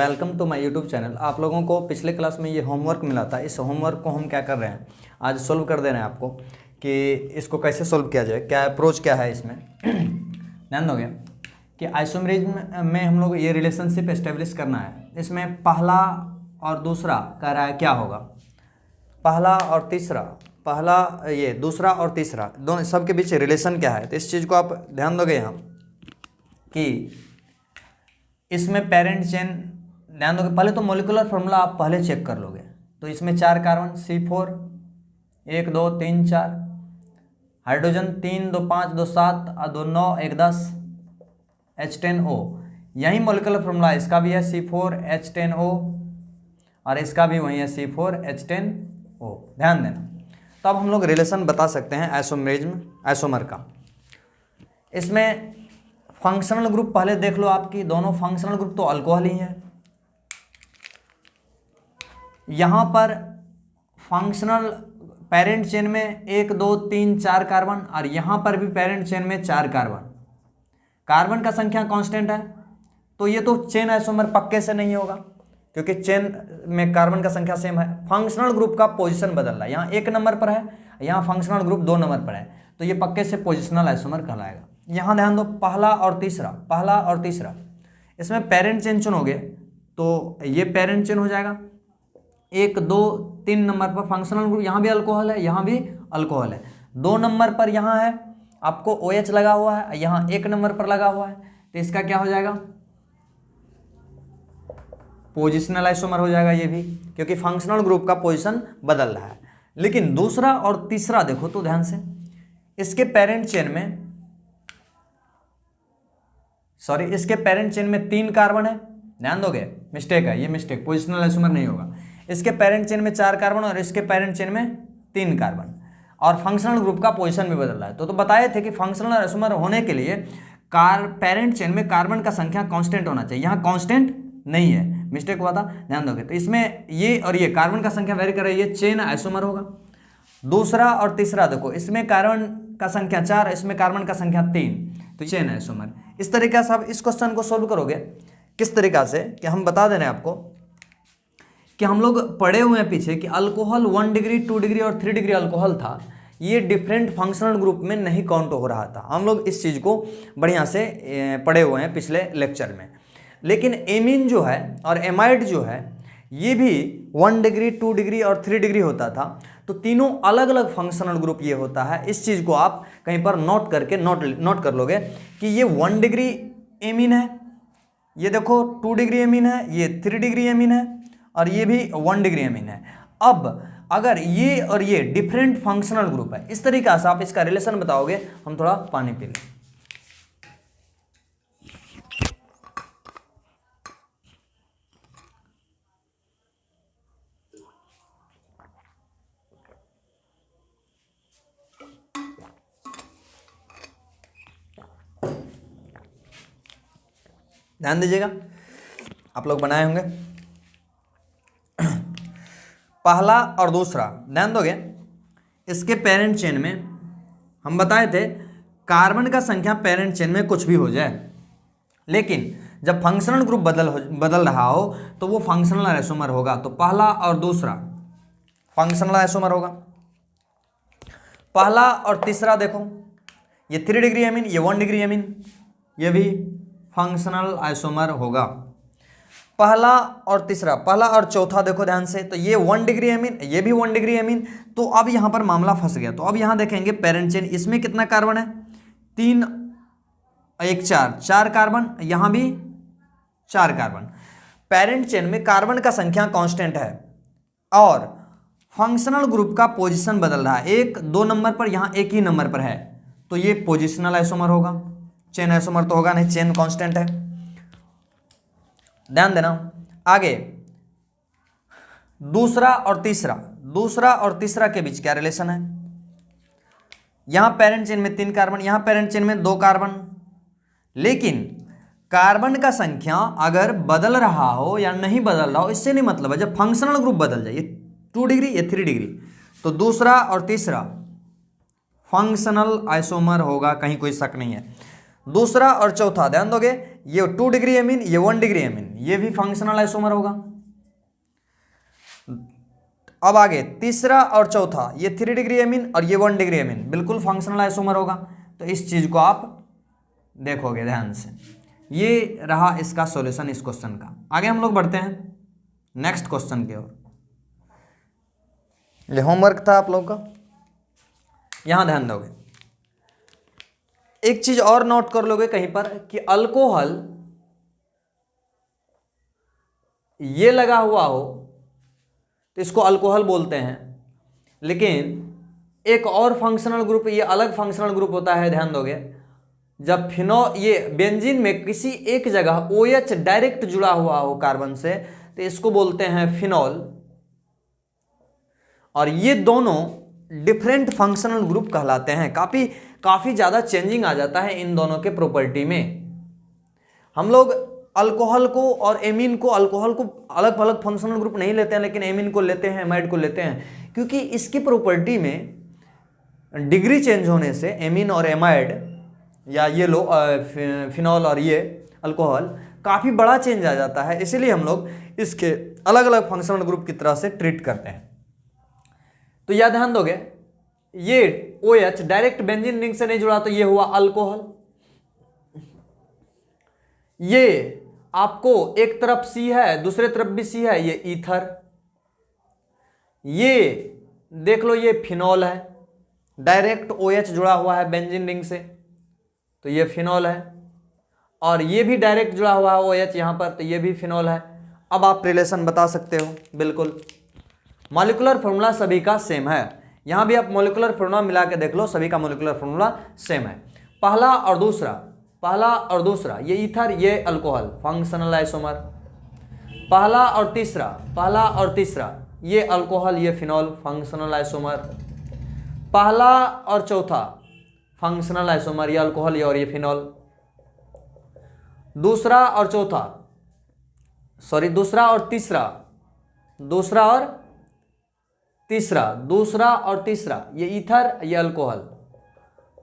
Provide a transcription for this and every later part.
Welcome to my YouTube channel. आप लोगों को पिछले क्लास में ये होमवर्क मिला था। इस होमवर्क को हम क्या कर रहे हैं, आज सोल्व कर दे रहे हैं आपको कि इसको कैसे सोल्व किया जाए, क्या अप्रोच क्या है इसमें। ध्यान दोगे कि आइसोमेरिज्म में हम लोग ये रिलेशनशिप एस्टेब्लिश करना है। इसमें पहला और दूसरा कह रहा है क्या होगा, पहला और तीसरा, पहला ये दूसरा और तीसरा दोनों सब के बीच रिलेशन क्या है। तो इस चीज़ को आप ध्यान दोगे यहाँ कि इसमें पेरेंट चेन ध्यान दोगे। पहले तो मॉलिक्यूलर फार्मूला आप पहले चेक कर लोगे। तो इसमें 4 कार्बन C4 1 2 3 4, हाइड्रोजन 3 2 5 2 7 2 9 1 10 H10O। यही मॉलिक्यूलर फार्मूला इसका भी है C4 H10O और इसका भी वही है C4 H10O। ध्यान देना। तो अब हम लोग रिलेशन बता सकते हैं आइसोमर का। इसमें फंक्शनल ग्रुप पहले देख लो, आपकी दोनों फंक्शनल ग्रुप तो अल्कोहल ही है। यहां पर फंक्शनल पेरेंट चेन में 1 2 3 4 कार्बन और यहां पर भी पेरेंट चेन में 4 कार्बन। कार्बन का संख्या कांस्टेंट है, तो ये तो चेन आइसोमर पक्के से नहीं होगा क्योंकि चेन में कार्बन का संख्या सेम है। फंक्शनल ग्रुप का पोजीशन बदल रहा है, यहाँ 1 नंबर पर है, यहाँ फंक्शनल ग्रुप 2 नंबर पर है, तो ये पक्के से पोजिशनल आइसोमर कहलाएगा। यहाँ ध्यान दो, पहला और तीसरा, इसमें पेरेंट चेन चुनोगे तो ये पेरेंट चेन हो जाएगा। 1 2 3 नंबर पर फंक्शनल ग्रुप, यहाँ भी अल्कोहल है, यहाँ भी अल्कोहल है। 2 नंबर पर यहाँ है आपको OH लगा हुआ है, यहाँ 1 नंबर पर लगा हुआ है, तो इसका क्या हो जाएगा, पोजिशनल आइसोमर हो जाएगा ये भी, क्योंकि फंक्शनल ग्रुप का पोजीशन बदल रहा है। लेकिन दूसरा और तीसरा देखो तो ध्यान से, इसके पेरेंट चेन में 3 कार्बन है। ध्यान दोगे, मिस्टेक है, ये मिस्टेक, पोजिशनल आइसोमर नहीं होगा। इसके पेरेंट चेन में 4 कार्बन और इसके पेरेंट चेन में 3 कार्बन, और फंक्शनल ग्रुप का पोजीशन भी बदल रहा है। तो बताए थे कि फंक्शनल आइसोमर होने के लिए पेरेंट चेन में कार्बन का संख्या कांस्टेंट होना चाहिए। यहाँ कांस्टेंट नहीं है, मिस्टेक हुआ था, ध्यान दोगे। तो इसमें ये और ये कार्बन का संख्या वेरी कर रही है, चेन आइसोमर होगा। दूसरा और तीसरा देखो, इसमें कार्बन का संख्या 4, इसमें कार्बन का संख्या 3, तो चेन आइसोमर। इस तरीके से आप इस क्वेश्चन को सोल्व करोगे। किस तरीका से कि हम बता दे रहे हैं आपको कि हम लोग पढ़े हुए हैं पीछे कि अल्कोहल 1 डिग्री 2 डिग्री और 3 डिग्री अल्कोहल था, ये डिफरेंट फंक्शनल ग्रुप में नहीं काउंट हो रहा था। हम लोग इस चीज़ को बढ़िया से पढ़े हुए हैं पिछले लेक्चर में। लेकिन एमीन जो है और एमाइड जो है, ये भी 1 डिग्री 2 डिग्री और 3 डिग्री होता था। तो तीनों अलग अलग फंक्शनल ग्रुप ये होता है। इस चीज़ को आप कहीं पर नोट कर लोगे कि ये 1 डिग्री एमीन है, ये देखो 2 डिग्री एमीन है, ये 3 डिग्री एमीन है और ये भी 1 डिग्री एमीन है। अब अगर ये और ये डिफरेंट फंक्शनल ग्रुप है, इस तरीका से आप इसका रिलेशन बताओगे। हम थोड़ा पानी पी लें। ध्यान दीजिएगा, आप लोग बनाए होंगे। पहला और दूसरा ध्यान दोगे, इसके पेरेंट चेन में हम बताए थे कार्बन का संख्या पेरेंट चेन में कुछ भी हो जाए, लेकिन जब फंक्शनल ग्रुप बदल रहा हो तो वो फंक्शनल आइसोमर होगा। तो पहला और दूसरा फंक्शनल आइसोमर होगा। पहला और तीसरा देखो, ये 3 डिग्री एमीन, ये 1 डिग्री एमीन, ये भी फंक्शनल आइसोमर होगा। पहला और तीसरा, पहला और चौथा देखो ध्यान से, तो ये 1 डिग्री एमीन, ये भी 1 डिग्री एमीन। तो अब यहां पर मामला फंस गया। तो अब यहां देखेंगे पेरेंट चेन, इसमें कितना कार्बन है, 3 1 4 कार्बन, यहां भी 4 कार्बन। पेरेंट चेन में कार्बन का संख्या कांस्टेंट है और फंक्शनल ग्रुप का पोजीशन बदल रहा है। 1 2 नंबर पर, यहां 1 ही नंबर पर है, तो ये पोजिशनल आइसोमर होगा। चेन आइसोमर तो होगा नहीं, चेन कांस्टेंट है। ध्यान देना। आगे दूसरा और तीसरा के बीच क्या रिलेशन है। यहां पेरेंट चेन में 3 कार्बन, यहां पेरेंट चेन में 2 कार्बन, लेकिन कार्बन का संख्या अगर बदल रहा हो या नहीं बदल रहा हो, इससे नहीं मतलब है। जब फंक्शनल ग्रुप बदल जाए, ये 2 डिग्री ये 3 डिग्री, तो दूसरा और तीसरा फंक्शनल आइसोमर होगा, कहीं कोई शक नहीं है। दूसरा और चौथा ध्यान दोगे, ये 2 डिग्री एमीन, ये 1 डिग्री एमीन, ये भी फंक्शनल आइसोमर होगा। अब आगे तीसरा और चौथा, ये 3 डिग्री एमीन और ये 1 डिग्री एमीन, बिल्कुल फंक्शनल आइसोमर होगा। तो इस चीज को आप देखोगे ध्यान से। ये रहा इसका सॉल्यूशन इस क्वेश्चन का। आगे हम लोग बढ़ते हैं नेक्स्ट क्वेश्चन की ओर। ये होमवर्क था आप लोग का, यहां ध्यान दोगे। एक चीज और नोट कर लोगे कहीं पर कि अल्कोहल ये लगा हुआ हो तो इसको अल्कोहल बोलते हैं, लेकिन एक और फंक्शनल ग्रुप, ये अलग फंक्शनल ग्रुप होता है, ध्यान दोगे। जब ये बेंजीन में किसी एक जगह OH डायरेक्ट जुड़ा हुआ हो कार्बन से तो इसको बोलते हैं फिनॉल। और ये दोनों डिफरेंट फंक्शनल ग्रुप कहलाते हैं। काफी ज्यादा चेंजिंग आ जाता है इन दोनों के प्रॉपर्टी में। हम लोग अल्कोहल को और एमीन को, अल्कोहल को अलग अलग फंक्शनल ग्रुप नहीं लेते हैं, लेकिन एमीन को लेते हैं, एमाइड को लेते हैं, क्योंकि इसकी प्रॉपर्टी में डिग्री चेंज होने से एमीन और एमाइड या ये लो फिनॉल और ये अल्कोहल काफ़ी बड़ा चेंज आ जाता है। इसीलिए हम लोग इसके अलग अलग फंक्शनल ग्रुप की तरह से ट्रीट करते हैं। तो यह ध्यान दोगे, ये OH डायरेक्ट बेंजीन रिंग से नहीं जुड़ा तो ये हुआ अल्कोहल। ये आपको एक तरफ C है, दूसरे तरफ भी C है, ये ईथर। ये देख लो, ये फिनॉल है, डायरेक्ट OH जुड़ा हुआ है बेंजीन रिंग से तो ये फिनॉल है, और ये भी डायरेक्ट जुड़ा हुआ है OH यहां पर तो ये भी फिनॉल है। अब आप रिलेशन बता सकते हो, बिल्कुल मॉलिक्यूलर फॉर्मूला सभी का सेम है। यहां भी आप मॉलिक्यूलर फॉर्मूला मिला के देख लो, सभी का मॉलिक्यूलर फॉर्मूला सेम है। पहला और दूसरा ये ईथर, ये अल्कोहल, फंक्शनल आइसोमर। पहला और तीसरा ये अल्कोहल, ये फिनॉल, फंक्शनल आइसोमर। पहला और चौथा फंक्शनल आइसोमर, ये अल्कोहल, ये और ये फिनॉल। दूसरा और तीसरा ये ईथर, ये अल्कोहल,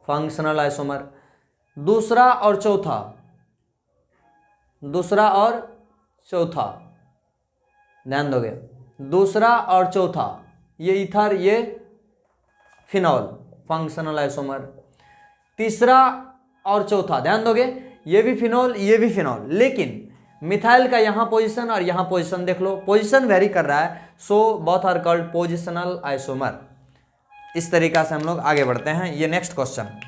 फंक्शनल आइसोमर। दूसरा और चौथा ध्यान दोगे, दूसरा और चौथा ये ईथर, ये फिनॉल, फंक्शनल आइसोमर। तीसरा और चौथा ध्यान दोगे, ये भी फिनॉल, ये भी फिनॉल, लेकिन मिथाइल का यहां पोजीशन और यहां पोजीशन देख लो, पोजीशन वेरी कर रहा है, so both are called positional isomer. इस तरीका से हम लोग आगे बढ़ते हैं। ये नेक्स्ट क्वेश्चन,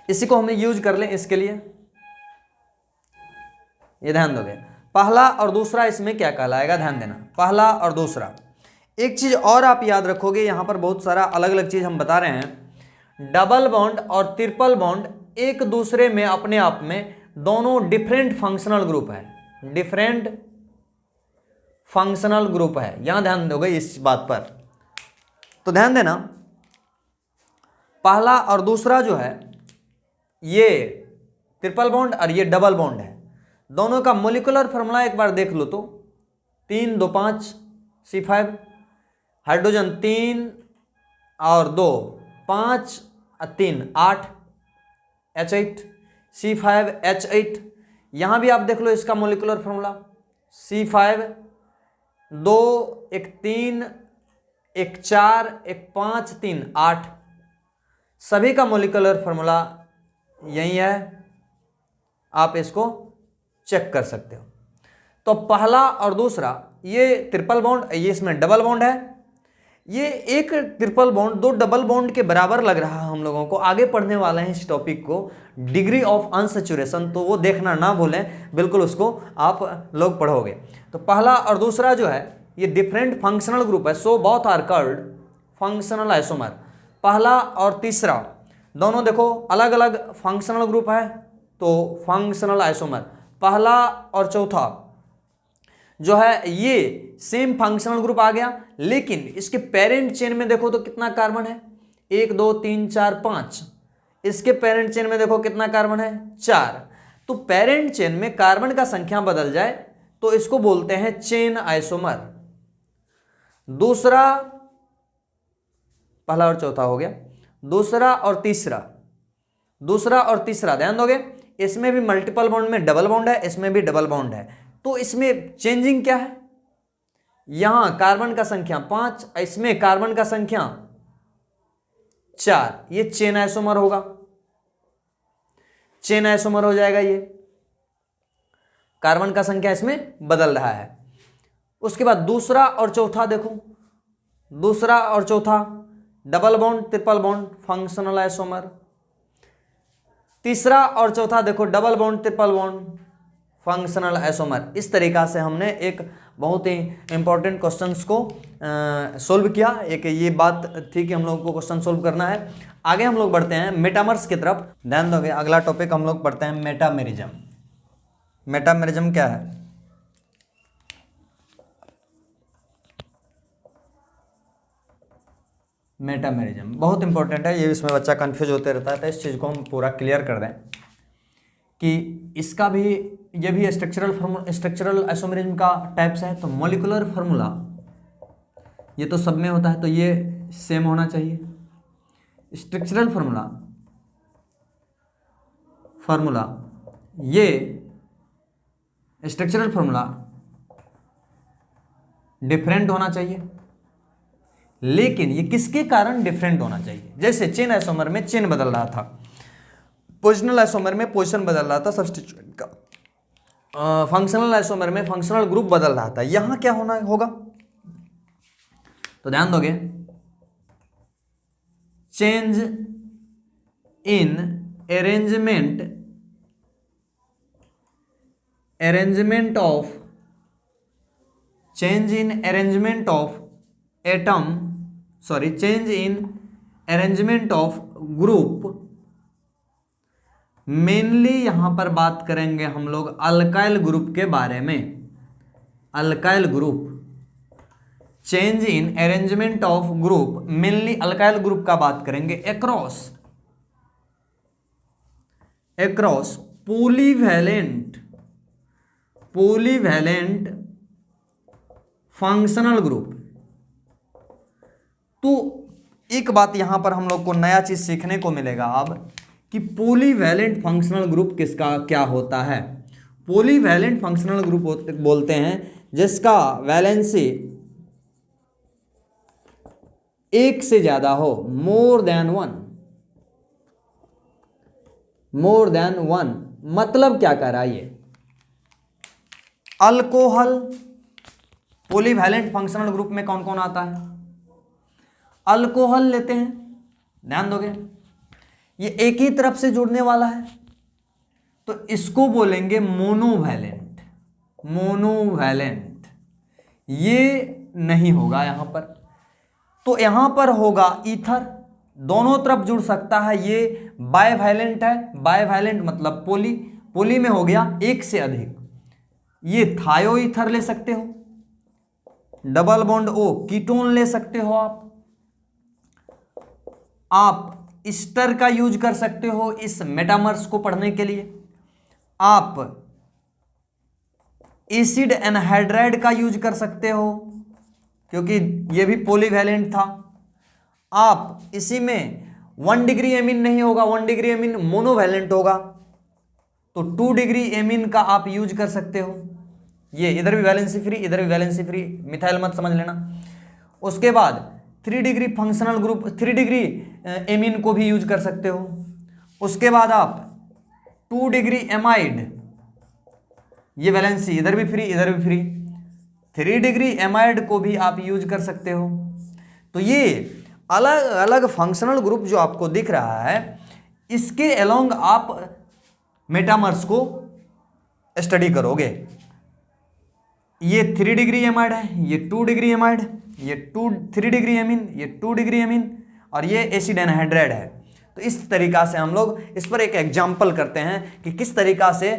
इसी को हम यूज कर लें इसके लिए। ये ध्यान दोगे, पहला और दूसरा इसमें क्या कहलाएगा, ध्यान देना, पहला और दूसरा। एक चीज और आप याद रखोगे, यहां पर बहुत सारा अलग अलग चीज हम बता रहे हैं। डबल बॉन्ड और ट्रिपल बॉन्ड एक दूसरे में अपने आप में दोनों डिफरेंट फंक्शनल ग्रुप है, डिफरेंट फंक्शनल ग्रुप है। यहां ध्यान दोगे इस बात पर, तो ध्यान देना, पहला और दूसरा जो है ये ट्रिपल बॉन्ड और ये डबल बॉन्ड है। दोनों का मोलिकुलर फॉर्मूला एक बार देख लो तो 3 2 5 C5, हाइड्रोजन 3 और 2 5 और 3 8 H8, C5 H8। यहां भी आप देख लो इसका मोलिकुलर फॉर्मूला, C5 2 1 3 1 4 1 5 3 8, सभी का मोलिकुलर फॉर्मूला यही है, आप इसको चेक कर सकते हो। तो पहला और दूसरा ये ट्रिपल बॉन्ड, ये इसमें डबल बॉन्ड है। ये एक ट्रिपल बॉन्ड 2 डबल बॉन्ड के बराबर लग रहा है हम लोगों को। आगे पढ़ने वाले हैं इस टॉपिक को, डिग्री ऑफ अनसैचुरेशन, तो वो देखना ना भूलें, बिल्कुल उसको आप लोग पढ़ोगे। तो पहला और दूसरा जो है ये डिफरेंट फंक्शनल ग्रुप है, so both are called functional isomer. पहला और तीसरा दोनों देखो अलग अलग फंक्शनल ग्रुप है, तो फंक्शनल आइसोमर। पहला और चौथा जो है ये सेम फंक्शनल ग्रुप आ गया, लेकिन इसके पेरेंट चेन में देखो तो कितना कार्बन है, 1 2 3 4 5। इसके पेरेंट चेन में देखो कितना कार्बन है, 4। तो पेरेंट चेन में कार्बन का संख्या बदल जाए तो इसको बोलते हैं चेन आइसोमर। दूसरा, पहला और चौथा हो गया, दूसरा और तीसरा ध्यान दोगे, इसमें भी मल्टीपल बॉन्ड में डबल बॉन्ड है, इसमें भी डबल बॉन्ड है, तो इसमें चेंजिंग क्या है, यहां कार्बन का संख्या 5, इसमें कार्बन का संख्या 4, ये चेन आइसोमर होगा, चेन आइसोमर हो जाएगा, ये कार्बन का संख्या इसमें बदल रहा है। उसके बाद दूसरा और चौथा देखो, दूसरा और चौथा double bond triple bond functional isomer, तीसरा और चौथा देखो double bond triple bond functional isomer. इस तरीका से हमने एक बहुत ही इंपॉर्टेंट क्वेश्चंस को सोल्व किया। एक ये बात थी कि हम लोग को क्वेश्चन सोल्व करना है। आगे हम लोग बढ़ते हैं मेटामर्स की तरफ, ध्यान दोगे। अगला टॉपिक हम लोग पढ़ते हैं मेटामेरिज्म। मेटामेरिज्म क्या है? मेटामेरिज्म बहुत इंपॉर्टेंट है, ये इसमें बच्चा कंफ्यूज होते रहता है, तो इस चीज़ को हम पूरा क्लियर कर दें कि इसका भी, ये भी स्ट्रक्चरल आइसोमेरिज्म का टाइप्स है। तो मॉलिक्यूलर फार्मूला ये तो सब में होता है, तो ये सेम होना चाहिए। स्ट्रक्चरल फार्मूला ये स्ट्रक्चरल फार्मूला डिफरेंट होना चाहिए, लेकिन ये किसके कारण डिफरेंट होना चाहिए? जैसे चेन आइसोमर में चेन बदल रहा था, पोजिशनल आइसोमर में पोजीशन बदल रहा था सब्स्टिट्यूएंट का, फंक्शनल आइसोमर में फंक्शनल ग्रुप बदल रहा था। यहां क्या होना होगा? तो ध्यान दोगे, change in arrangement of atom, sorry, change in arrangement of group, mainly यहां पर बात करेंगे हम लोग अल्काइल ग्रुप के बारे में। Alkyl group, change in arrangement of group, mainly alkyl group का बात करेंगे अक्रॉस पॉलीवैलेंट फंक्शनल ग्रुप। तो एक बात यहां पर हम लोग को नया चीज सीखने को मिलेगा अब, कि पॉलीवैलेंट फंक्शनल ग्रुप किसका क्या होता है। पॉलीवैलेंट फंक्शनल ग्रुप बोलते हैं जिसका वैलेंसी एक से ज्यादा हो, मोर देन वन। मतलब क्या कर रहा है ये? अल्कोहल पॉलीवैलेंट फंक्शनल ग्रुप में कौन कौन आता है? अल्कोहल लेते हैं, ध्यान दोगे, ये एक ही तरफ से जुड़ने वाला है, तो इसको बोलेंगे मोनोवैलेंट। ये नहीं होगा यहां पर, तो यहां पर होगा ईथर, दोनों तरफ जुड़ सकता है। ये बायवैलेंट है, बायवैलेंट मतलब पोली में हो गया एक से अधिक। ये थायो ईथर ले सकते हो, डबल बॉन्ड ओ कीटोन ले सकते हो, आप ईस्टर का यूज कर सकते हो इस मेटामर्स को पढ़ने के लिए, आप एसिड एनहाइड्राइड का यूज कर सकते हो क्योंकि ये भी पॉलीवैलेंट था। आप इसी में 1 डिग्री एमीन नहीं होगा, 1 डिग्री एमीन मोनोवैलेंट होगा, तो 2 डिग्री एमीन का आप यूज कर सकते हो। ये इधर भी वैलेंसी फ्री, इधर भी वैलेंसी फ्री, मिथाइल मत समझ लेना। उसके बाद 3 degree functional group, 3 degree amine को भी यूज कर सकते हो। उसके बाद आप 2 डिग्री एमाइड, ये वैलेंसी इधर भी फ्री, इधर भी फ्री, 3 डिग्री एमाइड को भी आप यूज कर सकते हो। तो ये अलग अलग फंक्शनल ग्रुप जो आपको दिख रहा है, इसके अलोंग आप मेटामर्स को स्टडी करोगे। ये 3 डिग्री एमाइड है, ये 2 डिग्री एमाइड, ये 3 डिग्री एमीन, ये 2 डिग्री एमीन, और ये एसिड एनहाइड्राइड है। तो इस तरीका से हम लोग इस पर एक एग्जाम्पल करते हैं कि किस तरीका से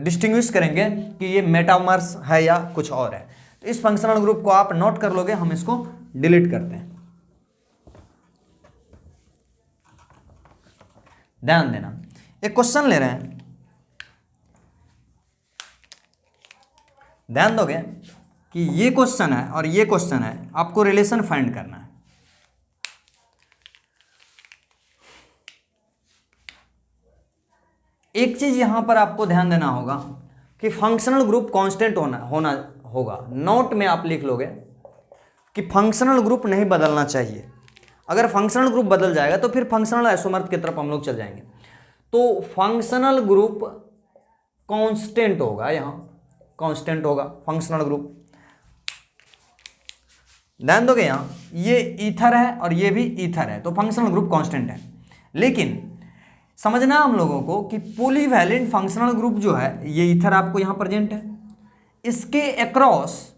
डिस्टिंग्विश करेंगे कि ये मेटामर्स है या कुछ और है। तो इस फंक्शनल ग्रुप को आप नोट कर लोगे, हम इसको डिलीट करते हैं। ध्यान देना, एक क्वेश्चन ले रहे हैं, ध्यान दोगे कि ये क्वेश्चन है और ये क्वेश्चन है, आपको रिलेशन फाइंड करना है। एक चीज यहां पर आपको ध्यान देना होगा कि फंक्शनल ग्रुप कांस्टेंट होना होगा। नोट में आप लिख लोगे कि फंक्शनल ग्रुप नहीं बदलना चाहिए। अगर फंक्शनल ग्रुप बदल जाएगा तो फिर फंक्शनल आइसोमर की तरफ हम लोग चल जाएंगे। तो फंक्शनल ग्रुप कांस्टेंट होगा, यहां कांस्टेंट होगा फंक्शनल ग्रुप। ध्यान दोगे, यहां ये ईथर है और ये भी ईथर है, तो फंक्शनल ग्रुप कांस्टेंट है। लेकिन समझना हम लोगों को कि पॉलीवैलेंट फंक्शनल ग्रुप जो है, ये ईथर आपको यहां प्रेजेंट है, इसके अक्रॉस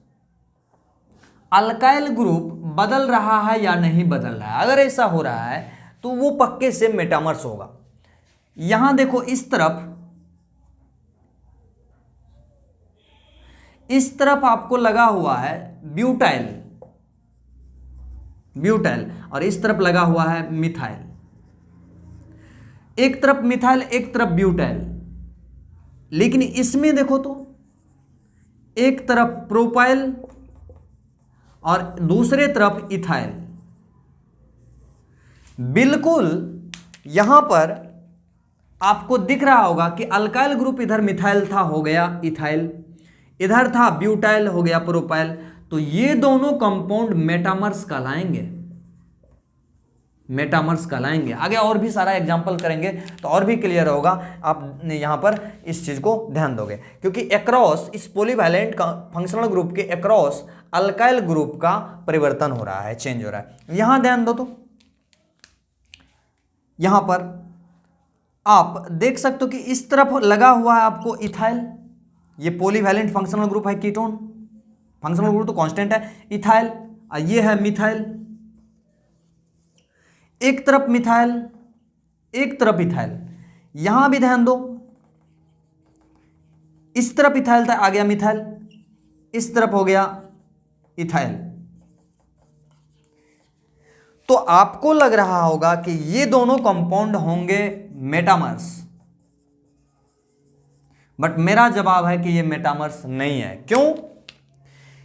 अल्काइल ग्रुप बदल रहा है या नहीं बदल रहा है। अगर ऐसा हो रहा है तो वो पक्के से मेटामर्स होगा। यहां देखो इस तरफ आपको लगा हुआ है ब्यूटाइल और इस तरफ लगा हुआ है मिथाइल। एक तरफ मिथाइल एक तरफ ब्यूटाइल, लेकिन इसमें देखो तो एक तरफ प्रोपाइल और दूसरे तरफ इथाइल। बिल्कुल यहां पर आपको दिख रहा होगा कि अल्काइल ग्रुप इधर मिथाइल था, हो गया इथाइल, इधर था ब्यूटाइल, हो गया प्रोपाइल। तो ये दोनों कंपाउंड मेटामर्स कहलाएंगे। आगे और भी सारा एग्जांपल करेंगे तो और भी क्लियर होगा। आप यहां पर इस चीज को ध्यान दोगे, क्योंकि अक्रॉस इस पॉलीवैलेंट फंक्शनल ग्रुप के अक्रॉस अल्काइल ग्रुप का परिवर्तन हो रहा है, चेंज हो रहा है। यहां ध्यान दो तो यहां पर आप देख सकते हो कि इस तरफ लगा हुआ है आपको इथाइल, ये पॉलीवैलेंट फंक्शनल ग्रुप है कीटोन, फंक्शनल ग्रुप तो कांस्टेंट है इथाइल, और ये है मिथाइल। एक तरफ मिथाइल एक तरफ इथाइल। यहां भी ध्यान दो, इस तरफ इथाइल था, आ गया मिथाइल, इस तरफ हो गया इथाइल। तो आपको लग रहा होगा कि ये दोनों कंपाउंड होंगे मेटामर्स, बट मेरा जवाब है कि ये मेटामर्स नहीं है। क्यों?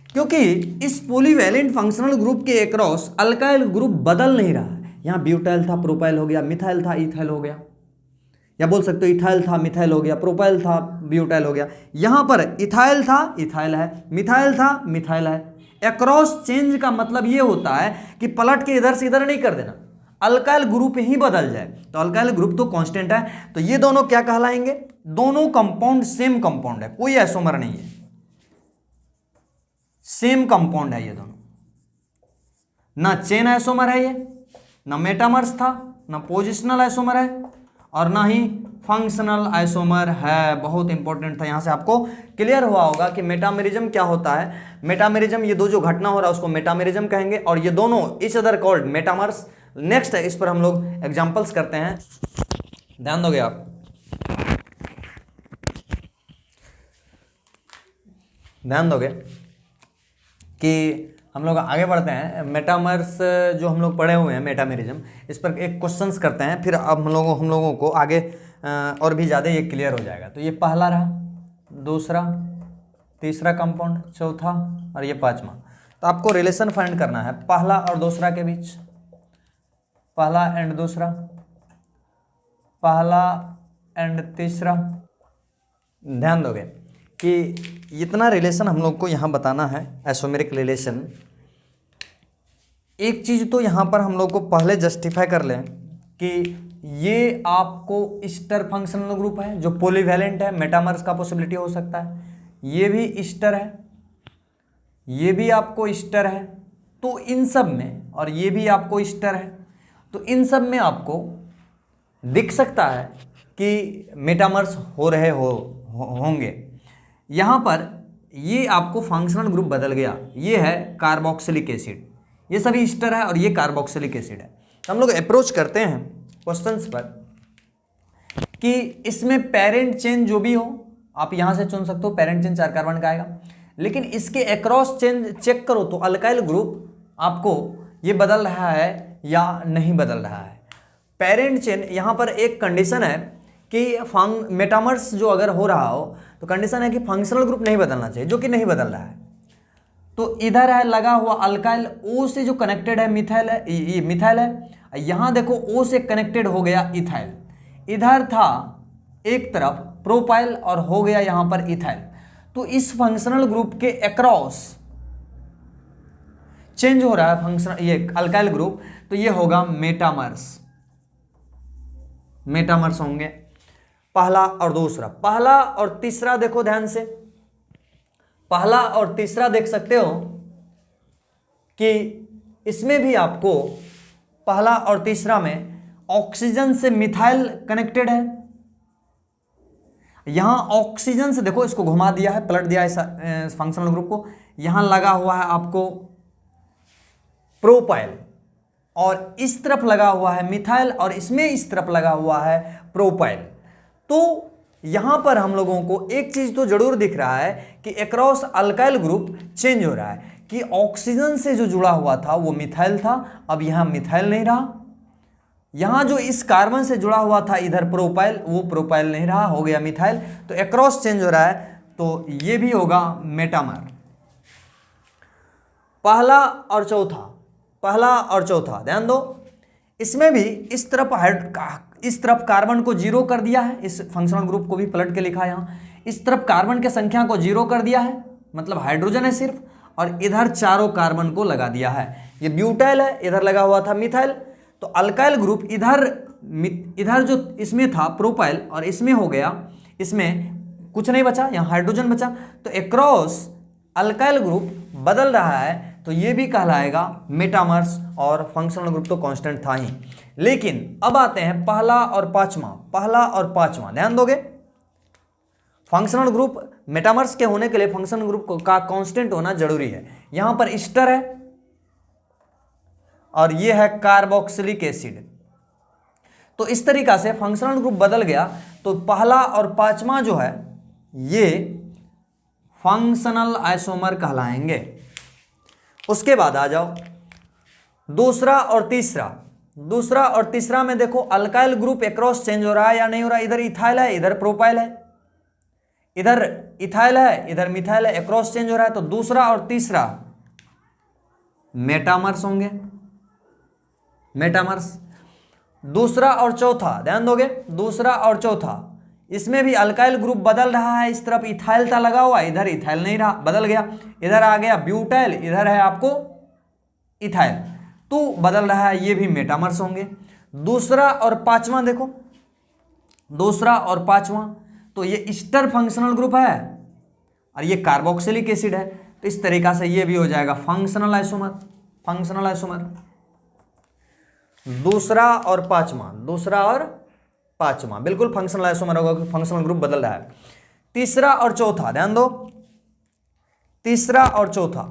क्योंकि इस पॉलीवैलेंट फंक्शनल ग्रुप के अक्रॉस अल्काइल ग्रुप बदल नहीं रहा है। यहां ब्यूटाइल था प्रोपाइल हो गया, मिथाइल था इथाइल हो गया, या बोल सकते हो इथाइल था मिथाइल हो गया, प्रोपाइल था ब्यूटाइल हो गया। यहां पर इथाइल था इथाइल है, मिथाइल था मिथाइल है। अक्रॉस चेंज का मतलब यह होता है कि पलट के इधर से इधर नहीं कर देना, अल्काइल ग्रुप ही बदल जाए। तो अल्काइल ग्रुप तो कांस्टेंट है, तो ये दोनों क्या कहलाएंगे? दोनों कंपाउंड सेम कंपाउंड है, कोई आइसोमर नहीं है, सेम कंपाउंड है ये दोनों। ना चेन आइसोमर है ये, ना मेटामर्स था, ना पोजिशनल आइसोमर है, और ना ही फंक्शनल आइसोमर है। बहुत इंपॉर्टेंट था, यहां से आपको क्लियर हुआ होगा कि मेटामेरिज्म क्या होता है। मेटामेरिज्म, ये दो जो घटना हो रहा है उसको मेटामेरिज्म कहेंगे, और ये दोनों each other called metamers. Next है, इस पर हम लोग एग्जांपल्स करते हैं, ध्यान दोगे आप। ध्यान दोगे कि हम लोग आगे बढ़ते हैं। मेटामर्स जो हम लोग पढ़े हुए हैं मेटामेरिज्म, इस पर एक क्वेश्चंस करते हैं, फिर अब हम लोगों को आगे और भी ज़्यादा ये क्लियर हो जाएगा। तो ये पहला रहा, दूसरा, तीसरा कंपाउंड, चौथा और ये पांचवा। तो आपको रिलेशन फाइंड करना है पहला और दूसरा के बीच, पहला एंड दूसरा, पहला एंड तीसरा। ध्यान दोगे कि इतना रिलेशन हम लोग को यहाँ बताना है, आइसोमेरिक रिलेशन। एक चीज़ तो यहाँ पर हम लोग को पहले जस्टिफाई कर लें कि ये आपको ईस्टर फंक्शनल ग्रुप है जो पॉलीवैलेंट है, मेटामर्स का पॉसिबिलिटी हो सकता है। ये भी ईस्टर है, ये भी आपको ईस्टर है, तो इन सब में, और ये भी आपको ईस्टर है, तो इन सब में आपको दिख सकता है कि मेटामर्स हो रहे होंगे। यहाँ पर ये आपको फंक्शनल ग्रुप बदल गया, ये है कार्बोक्सिलिक एसिड, ये सभी ईस्टर है और ये कार्बोक्सिलिक एसिड है। तो हम लोग अप्रोच करते हैं क्वेश्चंस पर कि इसमें पेरेंट चेन जो भी हो आप यहाँ से चुन सकते हो, पेरेंट चेन 4 कार्बन का आएगा, लेकिन इसके अक्रॉस चेन चेक करो तो अल्काइल ग्रुप आपको ये बदल रहा है या नहीं बदल रहा है। पेरेंट चेन यहाँ पर एक कंडीशन है कि मेटामर्स जो अगर हो रहा हो तो कंडीशन है कि फंक्शनल ग्रुप नहीं बदलना चाहिए, जो कि नहीं बदल रहा है। तो इधर है लगा हुआ अल्काइल, ओ से जो कनेक्टेड है मिथाइल है, ये मिथाइल है। यहाँ देखो ओ से कनेक्टेड हो गया इथाइल, इधर था एक तरफ प्रोपाइल और हो गया यहां पर इथाइल। तो इस फंक्शनल ग्रुप के अक्रॉस चेंज हो रहा है फंक्शनल ये अल्काइल ग्रुप, तो ये होगा मेटामर्स। मेटामर्स होंगे पहला और दूसरा। पहला और तीसरा देखो ध्यान से, पहला और तीसरा देख सकते हो कि इसमें भी आपको पहला और तीसरा में ऑक्सीजन से मिथाइल कनेक्टेड है। यहां ऑक्सीजन से देखो, इसको घुमा दिया है, पलट दिया इस फंक्शनल ग्रुप को। यहां लगा हुआ है आपको प्रोपाइल और इस तरफ लगा हुआ है मिथाइल और इसमें इस तरफ लगा हुआ है प्रोपाइल। तो यहां पर हम लोगों को एक चीज तो जरूर दिख रहा है कि अक्रॉस अल्काइल ग्रुप चेंज हो रहा है कि ऑक्सीजन से जो जुड़ा हुआ था वो मिथाइल था, अब यहां मिथाइल नहीं रहा। यहां जो इस कार्बन से जुड़ा हुआ था इधर प्रोपाइल, वो प्रोपाइल नहीं रहा, हो गया मिथाइल। तो अक्रॉस चेंज हो रहा है, तो ये भी होगा मेटामर। पहला और चौथा, पहला और चौथा ध्यान दो, इसमें भी इस तरफ कार्बन को जीरो कर दिया है, इस फंक्शनल ग्रुप को भी पलट के लिखा है यहां। इस तरफ कार्बन के संख्या को जीरो कर दिया है, मतलब हाइड्रोजन है सिर्फ, और इधर चारों कार्बन को लगा दिया है। ये ब्यूटाइल है, इधर लगा हुआ था मिथाइल। तो अल्काइल ग्रुप इधर जो इसमें था प्रोपाइल और इसमें हो गया, इसमें कुछ नहीं बचा, यहां हाइड्रोजन बचा। तो अक्रॉस अल्काइल ग्रुप बदल रहा है, तो ये भी कहलाएगा मेटामर्स, और फंक्शनल ग्रुप तो कांस्टेंट था ही। लेकिन अब आते हैं पहला और पांचवा। पहला और पांचवा ध्यान दोगे, फंक्शनल ग्रुप मेटामर्स के होने के लिए फंक्शनल ग्रुप का कांस्टेंट होना जरूरी है। यहां पर ईस्टर है और ये है कार्बोक्सिलिक एसिड। तो इस तरीका से फंक्शनल ग्रुप बदल गया। तो पहला और पांचवा जो है ये फंक्शनल आइसोमर कहलाएंगे। उसके बाद आ जाओ दूसरा और तीसरा। दूसरा और तीसरा में देखो अल्काइल ग्रुप अक्रॉस चेंज हो रहा है या नहीं हो रहा है। इधर इथाइल है, इधर प्रोपाइल है, इधर इथाइल है, इधर मिथाइल है, अक्रॉस चेंज हो रहा है। तो दूसरा और तीसरा मेटामर्स होंगे, मेटामर्स। दूसरा और चौथा ध्यान दोगे, दूसरा और चौथा, इसमें भी अल्काइल ग्रुप बदल रहा है। इस तरफ इथाइल था लगा हुआ, इधर इथाइल नहीं रहा, बदल गया। इधर आ गया ब्यूटाइल, इधर है आपको इथाइल, तो बदल रहा है, ये भी मेटामर्स होंगे। दूसरा और पांचवा देखो, दूसरा और पांचवा, तो ये ईस्टर फंक्शनल ग्रुप है और ये कार्बोक्सिलिक एसिड है। तो इस तरीका से ये भी हो जाएगा फंक्शनल आइसोमर, फंक्शनल आइसोमर। दूसरा और पांचवा, दूसरा और पांचवा बिल्कुल फंक्शनल आइसोमर होगा, फंक्शनल ग्रुप बदल रहा है। तीसरा और चौथा ध्यान दो, तीसरा और चौथा,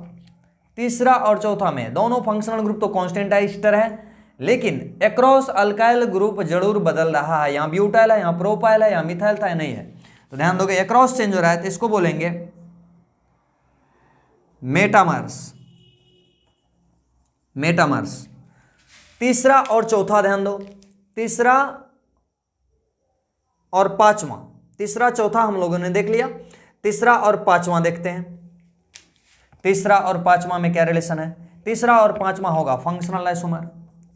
तीसरा और चौथा में दोनों फंक्शनल ग्रुप तो कांस्टेंट है, ईस्टर है, लेकिन अक्रॉस अल्काइल ग्रुप जरूर बदल रहा है। यहां ब्यूटाइल है, यहां प्रोपाइल है, यहां मिथाइल था, नहीं है। तो ध्यान दोगे अक्रॉस चेंज हो रहा है, तो इसको बोलेंगे मेटामर्स, मेटामर्स। तीसरा और चौथा ध्यान दो, तीसरा और पांचवा, तीसरा चौथा हम लोगों ने देख लिया। तीसरा और पांचवा देखते हैं, तीसरा और पांचवा में क्या रिलेशन है। तीसरा और पांचवा होगा फंक्शनल आइसोमर,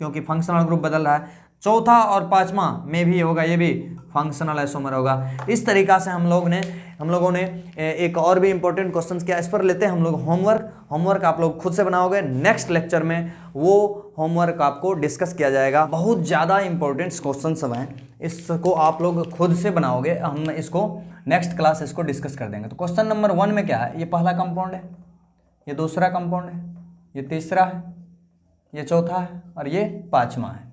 क्योंकि फंक्शनल ग्रुप बदल रहा है। चौथा और पांचवा में भी होगा, ये भी फंक्शनल आइसोमर होगा। इस तरीका से हम लोगों ने एक और भी इंपॉर्टेंट क्वेश्चन किया। इस पर लेते हैं हम लोग होमवर्क आप लोग खुद से बनाओगे। नेक्स्ट लेक्चर में वो होमवर्क आपको डिस्कस किया जाएगा। बहुत ज़्यादा इंपॉर्टेंट क्वेश्चन सब हैं, इसको आप लोग खुद से बनाओगे। हम इसको नेक्स्ट क्लास इसको डिस्कस कर देंगे। तो क्वेश्चन नंबर 1 में क्या है, ये पहला कंपाउंड है, ये दूसरा कंपाउंड है, ये तीसरा है, ये चौथा है और ये पांचवा है।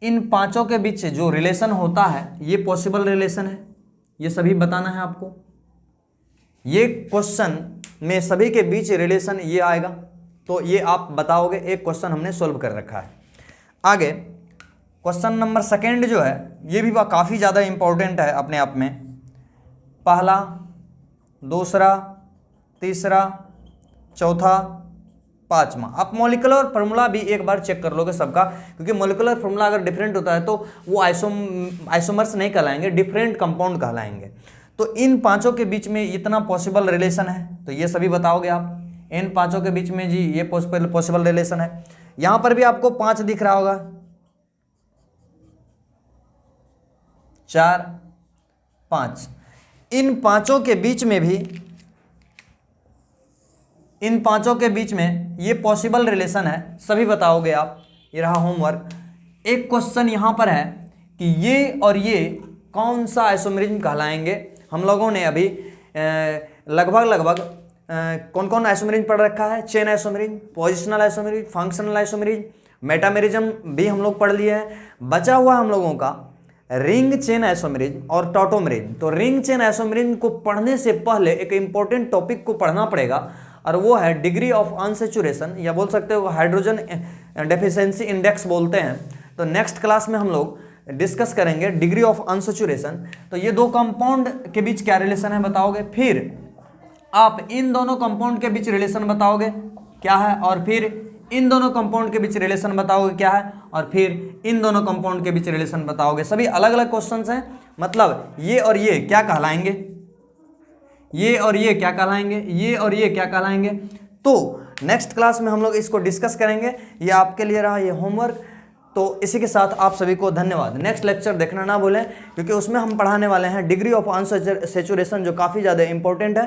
इन पांचों के बीच जो रिलेशन होता है ये पॉसिबल रिलेशन है, ये सभी बताना है आपको। ये क्वेश्चन में सभी के बीच रिलेशन ये आएगा, तो ये आप बताओगे। एक क्वेश्चन हमने सोल्व कर रखा है। आगे क्वेश्चन नंबर 2 जो है ये भी काफ़ी ज़्यादा इंपॉर्टेंट है अपने आप में। पहला, दूसरा, तीसरा, चौथा, पांचवा। आप मॉलिक्यूलर फार्मूला भी एक बार चेक कर लोगे सबका, क्योंकि मॉलिक्यूलर फार्मूला अगर डिफरेंट होता है तो वो आइसोमर्स नहीं कहलाएंगे, डिफरेंट कंपाउंड कहलाएंगे। तो इन पांचों के बीच में इतना पॉसिबल रिलेशन है, तो ये सभी बताओगे आप। इन पांचों के बीच में जी ये पॉसिबल रिलेशन है। यहां पर भी आपको 5 दिख रहा होगा, 4, 5। इन पांचों के बीच में ये पॉसिबल रिलेशन है, सभी बताओगे आप। ये रहा होमवर्क। एक क्वेश्चन यहाँ पर है कि ये और ये कौन सा आइसोमेरिज्म कहलाएंगे। हम लोगों ने अभी लगभग कौन कौन आइसोमेरिज्म पढ़ रखा है? Chain isomerism, positional isomerism, functional isomerism, metamerism भी हम लोग पढ़ लिए हैं। बचा हुआ हम लोगों का रिंग चेन आइसोमेरिज्म और टॉटोमेरिज्म। तो रिंग चेन आइसोमेरिज्म को पढ़ने से पहले एक इंपॉर्टेंट टॉपिक को पढ़ना पड़ेगा और वो है डिग्री ऑफ अनसैचुरेशन, या बोल सकते हो हाइड्रोजन डेफिशिएंसी इंडेक्स बोलते हैं। तो नेक्स्ट क्लास में हम लोग डिस्कस करेंगे डिग्री ऑफ अनसैचुरेशन। तो ये दो कंपाउंड के बीच क्या रिलेशन है बताओगे, फिर आप इन दोनों कंपाउंड के बीच रिलेशन बताओगे क्या है, और फिर इन दोनों कंपाउंड के बीच रिलेशन बताओगे क्या है, और फिर इन दोनों कंपाउंड के बीच रिलेशन बताओगे। सभी अलग अलग क्वेश्चंस हैं, मतलब ये और ये क्या कहलाएंगे, ये और ये क्या कहलाएंगे, ये और ये क्या कहलाएंगे। तो नेक्स्ट क्लास में हम लोग इसको डिस्कस करेंगे। ये आपके लिए रहा ये होमवर्क। तो इसी के साथ आप सभी को धन्यवाद। नेक्स्ट लेक्चर देखना ना भूलें, क्योंकि उसमें हम पढ़ाने वाले हैं डिग्री ऑफ अनसैचुरेशन, जो काफ़ी ज़्यादा इंपॉर्टेंट है।